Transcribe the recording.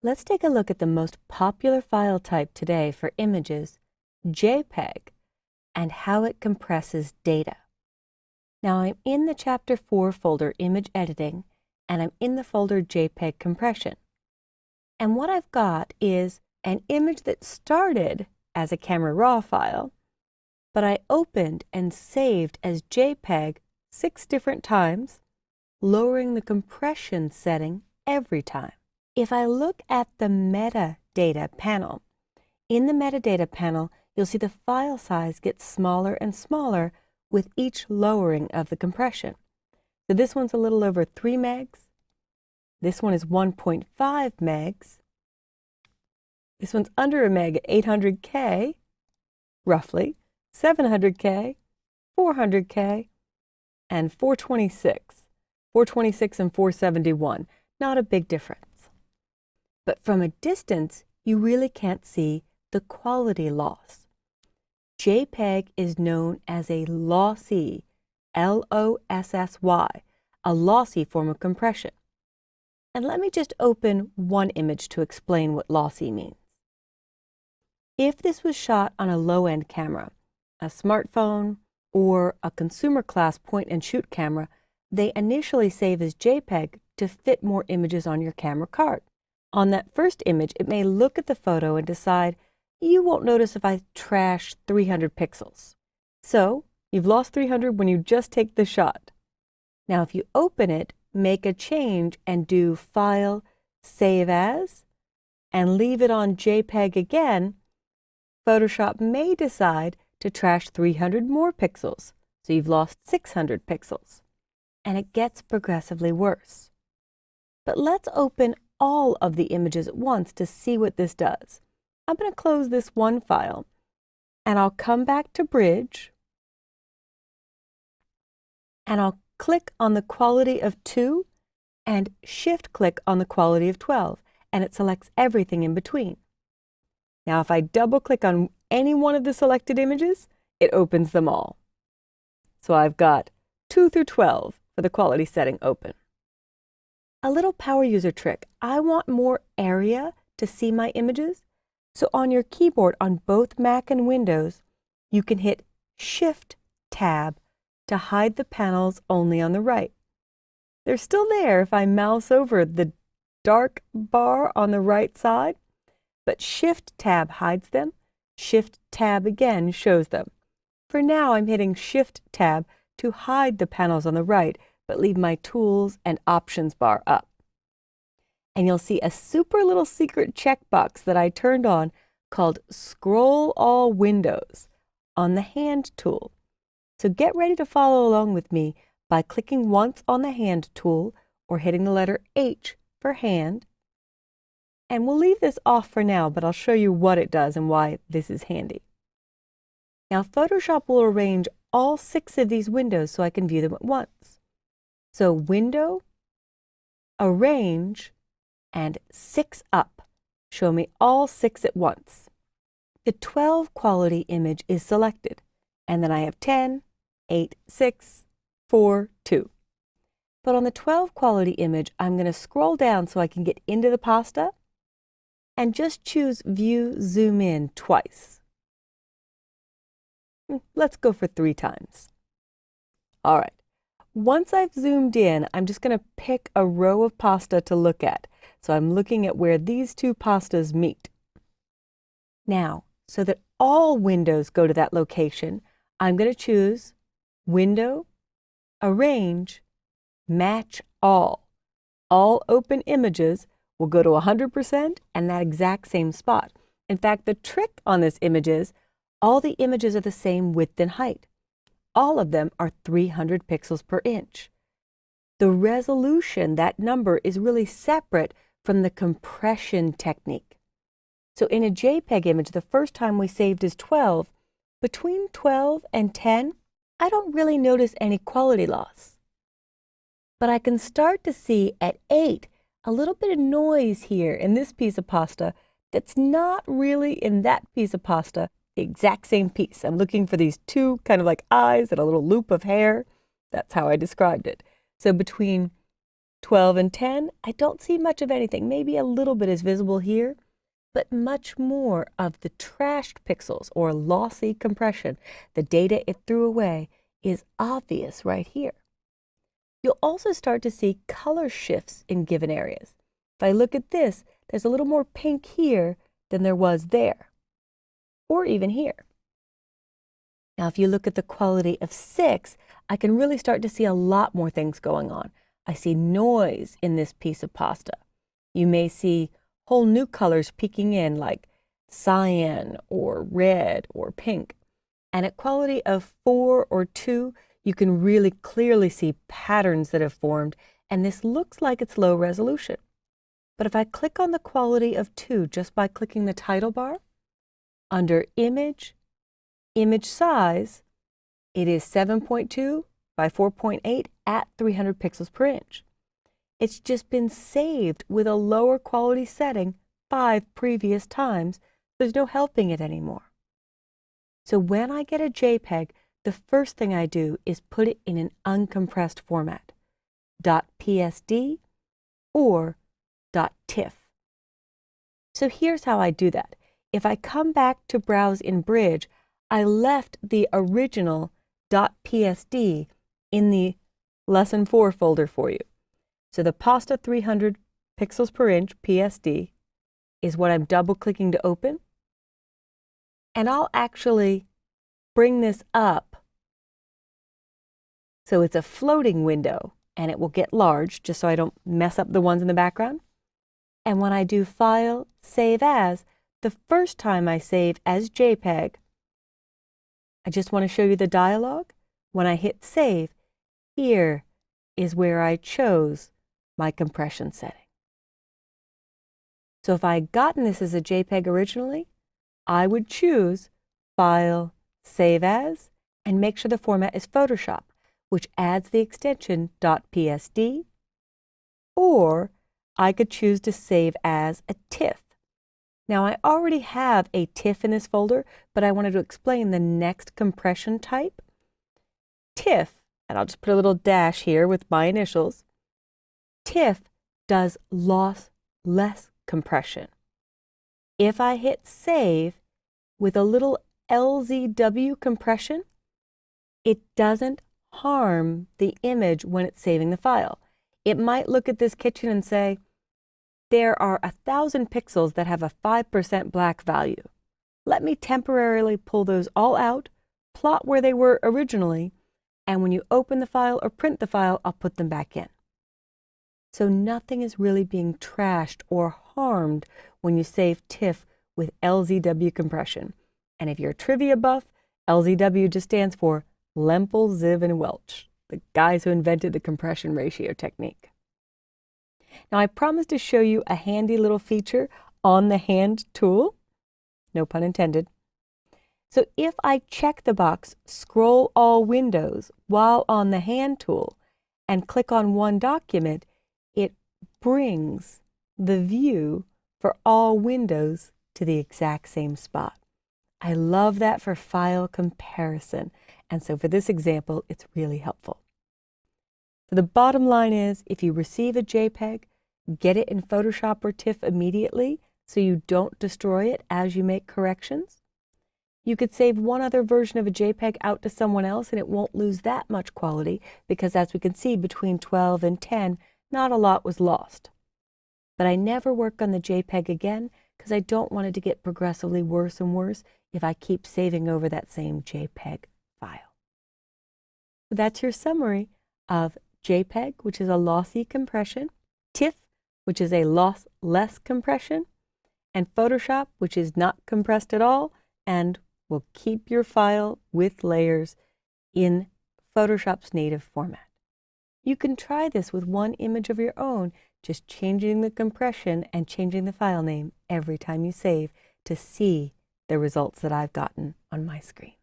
Let's take a look at the most popular file type today for images, JPEG, and how it compresses data. Now I'm in the Chapter 4 folder Image Editing, and I'm in the folder JPEG Compression. And what I've got is an image that started as a Camera Raw file, but I opened and saved as JPEG 6 different times, lowering the compression setting every time. If I look at the metadata panel, in the metadata panel, you'll see the file size gets smaller and smaller with each lowering of the compression. So this one's a little over 3 megs. This one is 1.5 megs. This one's under a meg at 800K, roughly, 700K, 400K, and 426. 426 and 471. Not a big difference. But from a distance, you really can't see the quality loss. JPEG is known as a lossy, L-O-S-S-Y, a lossy form of compression. And let me just open one image to explain what lossy means. If this was shot on a low-end camera, a smartphone, or a consumer class point-and-shoot camera, they initially save as JPEG to fit more images on your camera card. On that first image, it may look at the photo and decide, you won't notice if I trash 300 pixels. So, you've lost 300 when you just take the shot. Now, if you open it, make a change and do File, Save As, and leave it on JPEG again, Photoshop may decide to trash 300 more pixels, so you've lost 600 pixels. And it gets progressively worse. But let's open all of the images at once to see what this does. I'm going to close this one file, and I'll come back to Bridge, and I'll click on the quality of 2 and shift-click on the quality of 12, and it selects everything in between. Now, if I double-click on any one of the selected images, it opens them all. So I've got 2 through 12 for the quality setting open. A little power user trick. I want more area to see my images. So on your keyboard on both Mac and Windows, you can hit Shift-Tab to hide the panels only on the right. They're still there if I mouse over the dark bar on the right side, but Shift-Tab hides them. Shift-Tab again shows them. For now, I'm hitting Shift-Tab to hide the panels on the right, but leave my Tools and Options bar up. And you'll see a super little secret checkbox that I turned on called Scroll All Windows on the Hand tool. So get ready to follow along with me by clicking once on the Hand tool or hitting the letter H for Hand. And we'll leave this off for now, but I'll show you what it does and why this is handy. Now Photoshop will arrange all 6 of these windows so I can view them at once. So Window, Arrange, and 6 up show me all 6 at once. The 12 quality image is selected, and then I have 10, 8, 6, 4, 2. But on the 12 quality image, I'm going to scroll down so I can get into the pasta and just choose View Zoom In twice. Let's go for 3 times. All right. Once I've zoomed in, I'm just going to pick a row of pasta to look at. So I'm looking at where these 2 pastas meet. Now, so that all windows go to that location, I'm going to choose Window, Arrange, Match All. All open images will go to 100% and that exact same spot. In fact, the trick on this image is all the images are the same width and height. All of them are 300 pixels per inch. The resolution, that number, is really separate from the compression technique. So in a JPEG image, the first time we saved is 12. Between 12 and 10, I don't really notice any quality loss. But I can start to see at 8 a little bit of noise here in this piece of pasta that's not really in that piece of pasta. The exact same piece. I'm looking for these 2 kind of like eyes and a little loop of hair. That's how I described it. So between 12 and 10, I don't see much of anything. Maybe a little bit is visible here, but much more of the trashed pixels or lossy compression, the data it threw away, is obvious right here. You'll also start to see color shifts in given areas. If I look at this, there's a little more pink here than there was there, or even here. Now, if you look at the quality of 6, I can really start to see a lot more things going on. I see noise in this piece of pasta. You may see whole new colors peeking in like cyan or red or pink. And at quality of 4 or 2, you can really clearly see patterns that have formed, and this looks like it's low resolution. But if I click on the quality of 2 just by clicking the title bar, under Image, Image Size, it is 7.2 by 4.8 at 300 pixels per inch. It's just been saved with a lower quality setting 5 previous times. There's no helping it anymore. So when I get a JPEG, the first thing I do is put it in an uncompressed format, .psd or .tiff. So here's how I do that. If I come back to Browse in Bridge, I left the original .psd in the Lesson 4 folder for you. So the Pasta 300 pixels per inch PSD is what I'm double-clicking to open. And I'll actually bring this up so it's a floating window, and it will get large just so I don't mess up the ones in the background. And when I do File, Save As, the first time I save as JPEG, I just want to show you the dialog. When I hit Save, here is where I chose my compression setting. So if I had gotten this as a JPEG originally, I would choose File, Save As, and make sure the format is Photoshop, which adds the extension .psd, or I could choose to save as a TIFF. Now, I already have a TIFF in this folder, but I wanted to explain the next compression type. TIFF, and I'll just put a little dash here with my initials, TIFF does lossless compression. If I hit Save with a little LZW compression, it doesn't harm the image when it's saving the file. It might look at this kitchen and say, there are 1,000 pixels that have a 5% black value. Let me temporarily pull those all out, plot where they were originally, and when you open the file or print the file, I'll put them back in. So nothing is really being trashed or harmed when you save TIFF with LZW compression. And if you're a trivia buff, LZW just stands for Lempel, Ziv, and Welch, the guys who invented the compression ratio technique. Now, I promised to show you a handy little feature on the hand tool, no pun intended. So if I check the box Scroll All Windows while on the hand tool and click on one document, it brings the view for all windows to the exact same spot. I love that for file comparison, and so for this example, it's really helpful. So the bottom line is, if you receive a JPEG, get it in Photoshop or TIFF immediately so you don't destroy it as you make corrections. You could save one other version of a JPEG out to someone else and it won't lose that much quality because, as we can see, between 12 and 10, not a lot was lost. But I never work on the JPEG again because I don't want it to get progressively worse and worse if I keep saving over that same JPEG file. So that's your summary of JPEG, which is a lossy compression, TIFF, which is a lossless compression, and Photoshop, which is not compressed at all and will keep your file with layers in Photoshop's native format. You can try this with one image of your own, just changing the compression and changing the file name every time you save to see the results that I've gotten on my screen.